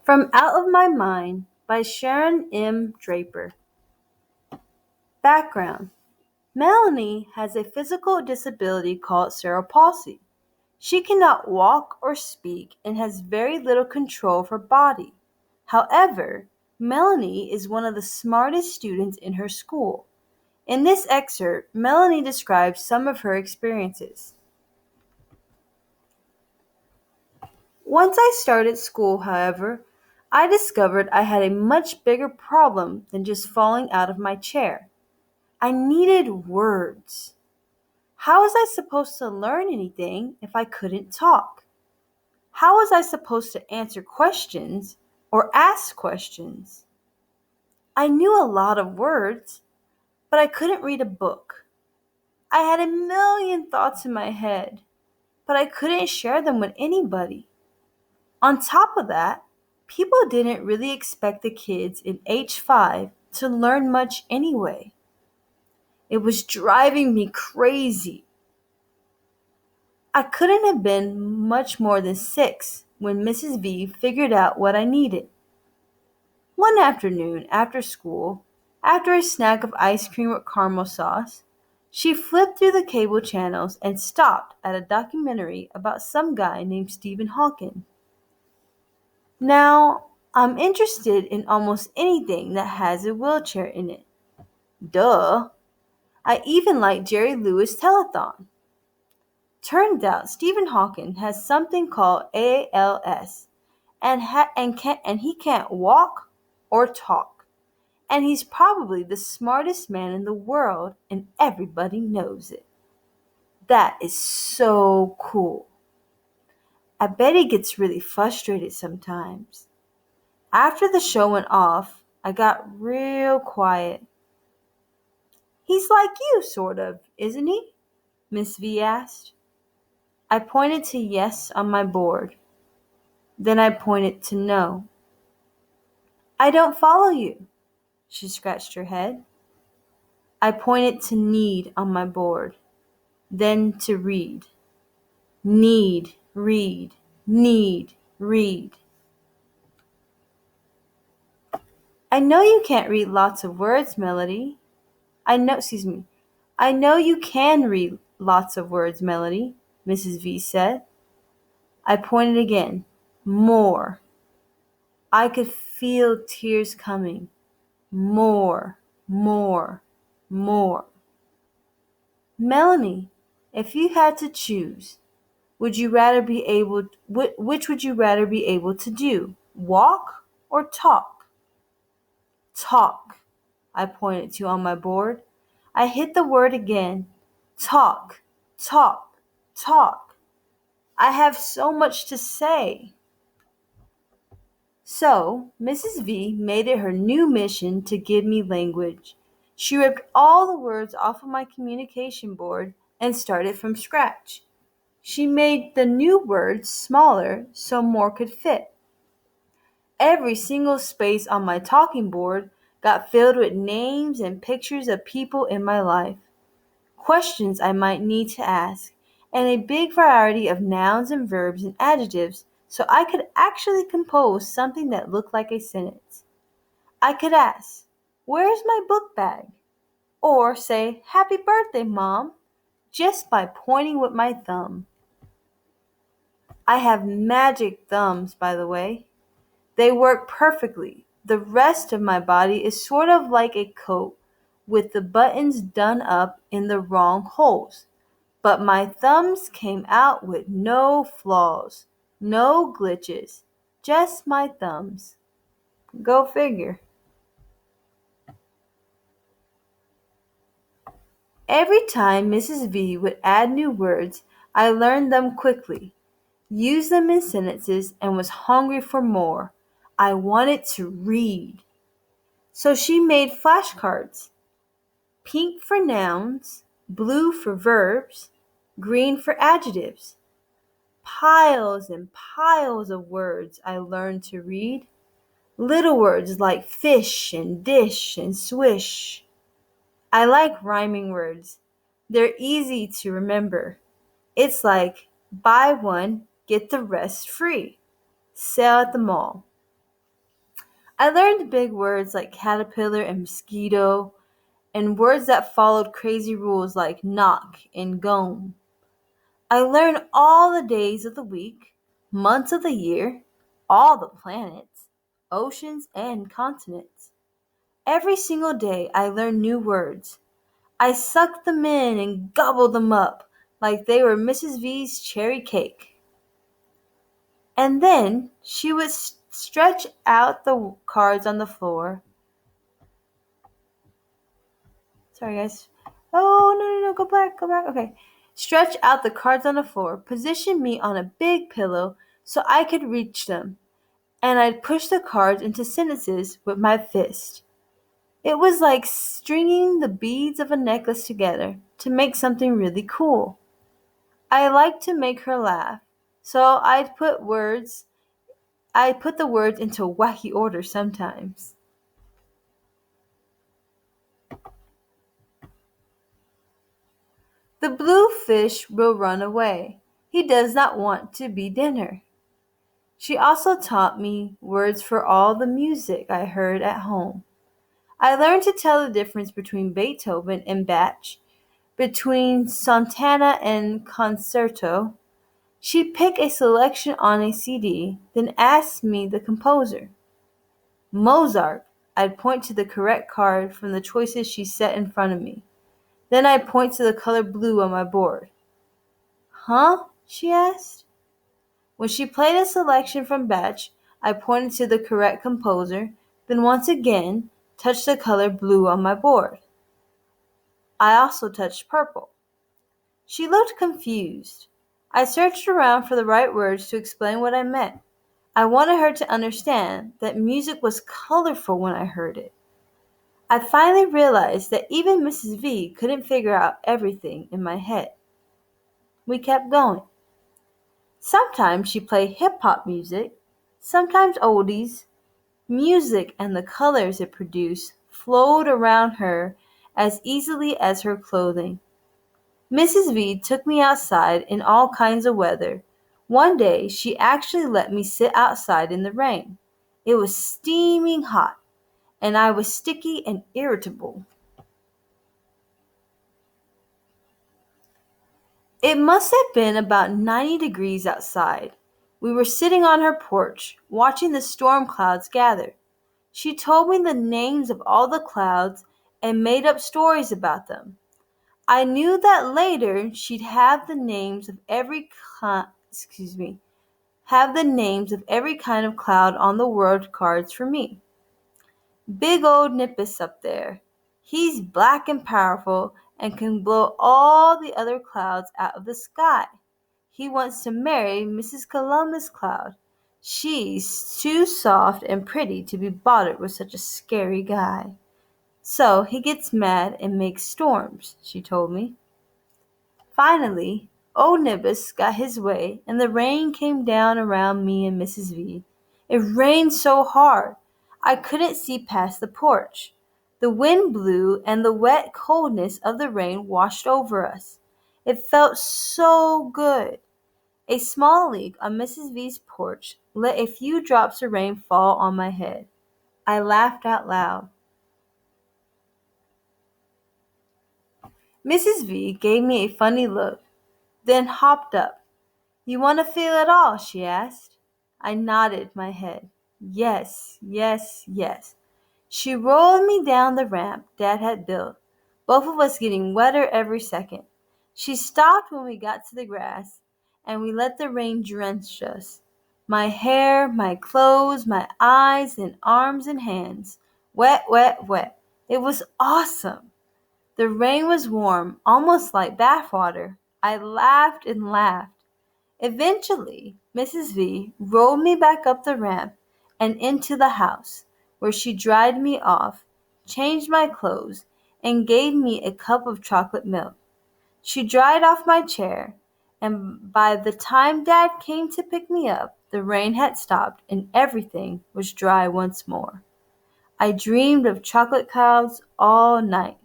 From Out of My Mind by Sharon M. Draper. Background: Melanie has a physical disability called cerebral palsy. She cannot walk or speak and has very little control of her body. However, Melanie is one of the smartest students in her school. In this excerpt, Melanie describes some of her experiences. Once I started school, however, I discovered I had a much bigger problem than just falling out of my chair. I needed words. How was I supposed to learn anything if I couldn't talk? How was I supposed to answer questions or ask questions? I knew a lot of words, but I couldn't read a book. I had a million thoughts in my head, but I couldn't share them with anybody. On top of that, people didn't really expect the kids in H5 to learn much anyway. It was driving me crazy. I couldn't have been much more than 6 when Mrs. V figured out what I needed. One afternoon after school, after a snack of ice cream with caramel sauce, she flipped through the cable channels and stopped at a documentary about some guy named Stephen Hawking. Now, I'm interested in almost anything that has a wheelchair in it. Duh! I even like Jerry Lewis Telethon. Turns out Stephen Hawking has something called ALS and he can't walk or talk. And he's probably the smartest man in the world and everybody knows it. That is so cool. I bet he gets really frustrated sometimes. After the show went off, I got real quiet. He's like you, sort of, isn't he? Miss V asked. I pointed to yes on my board. Then I pointed to no. I don't follow you. She scratched her head. I pointed to need on my board. Then to read. Need, read, need, read. I know you can't read lots of words, Melody. I know you can read lots of words, Melody, Mrs. V said. I pointed again. More. I could feel tears coming. More, more, more. Melanie, if you had to choose, which would you rather be able to do? Walk or talk? Talk, I pointed to on my board. I hit the word again. Talk, talk, talk. I have so much to say. So, Mrs. V made it her new mission to give me language. She ripped all the words off of my communication board and started from scratch. She made the new words smaller so more could fit. Every single space on my talking board got filled with names and pictures of people in my life, questions I might need to ask, and a big variety of nouns and verbs and adjectives so I could actually compose something that looked like a sentence. I could ask, "Where's my book bag?" Or say, "Happy birthday, Mom," just by pointing with my thumb. I have magic thumbs, by the way. They work perfectly. The rest of my body is sort of like a coat with the buttons done up in the wrong holes. But my thumbs came out with no flaws, no glitches, just my thumbs. Go figure. Every time Mrs. V would add new words, I learned them quickly, used them in sentences, and was hungry for more. I wanted to read. So she made flashcards. Pink for nouns, blue for verbs, green for adjectives. Piles and piles of words I learned to read. Little words like fish and dish and swish. I like rhyming words. They're easy to remember. It's like buy one, get the rest free. Sale at the mall. I learned big words like caterpillar and mosquito, and words that followed crazy rules like knock and gome. I learned all the days of the week, months of the year, all the planets, oceans, and continents. Every single day I learned new words. I sucked them in and gobbled them up like they were Mrs. V's cherry cake. And then she would stretch out the cards on the floor. Sorry, guys. Oh, no, go back. Okay. Stretch out the cards on the floor, position me on a big pillow so I could reach them, and I'd push the cards into sentences with my fist. It was like stringing the beads of a necklace together to make something really cool. I liked to make her laugh, so I'd put the words into wacky order sometimes. The blue fish will run away. He does not want to be dinner. She also taught me words for all the music I heard at home. I learned to tell the difference between Beethoven and Bach, between Santana and Concerto. She'd pick a selection on a CD, then ask me the composer. Mozart. I'd point to the correct card from the choices she set in front of me. Then I'd point to the color blue on my board. Huh? She asked. When she played a selection from Bach, I pointed to the correct composer, then once again touched the color blue on my board. I also touched purple. She looked confused. I searched around for the right words to explain what I meant. I wanted her to understand that music was colorful when I heard it. I finally realized that even Mrs. V couldn't figure out everything in my head. We kept going. Sometimes she played hip-hop music, sometimes oldies. Music and the colors it produced flowed around her as easily as her clothing. Mrs. V took me outside in all kinds of weather. One day she actually let me sit outside in the rain. It was steaming hot, and I was sticky and irritable. It must have been about 90 degrees outside. We were sitting on her porch, watching the storm clouds gather. She told me the names of all the clouds and made up stories about them. I knew that later she'd have the names of have the names of every kind of cloud on the word cards for me. Big old Nippus up there. He's black and powerful and can blow all the other clouds out of the sky. He wants to marry Mrs. Columbus Cloud. She's too soft and pretty to be bothered with such a scary guy. So he gets mad and makes storms, she told me. Finally, old Nimbus got his way, and the rain came down around me and Mrs. V. It rained so hard, I couldn't see past the porch. The wind blew, and the wet coldness of the rain washed over us. It felt so good. A small leak on Mrs. V's porch let a few drops of rain fall on my head. I laughed out loud. Mrs. V gave me a funny look, then hopped up. "You want to feel it all?" she asked. I nodded my head. Yes, yes, yes. She rolled me down the ramp Dad had built, both of us getting wetter every second. She stopped when we got to the grass, and we let the rain drench us. My hair, my clothes, my eyes and arms and hands. Wet, wet, wet. It was awesome. The rain was warm, almost like bath water. I laughed and laughed. Eventually, Mrs. V rolled me back up the ramp and into the house, where she dried me off, changed my clothes, and gave me a cup of chocolate milk. She dried off my chair, and by the time Dad came to pick me up, the rain had stopped and everything was dry once more. I dreamed of chocolate clouds all night.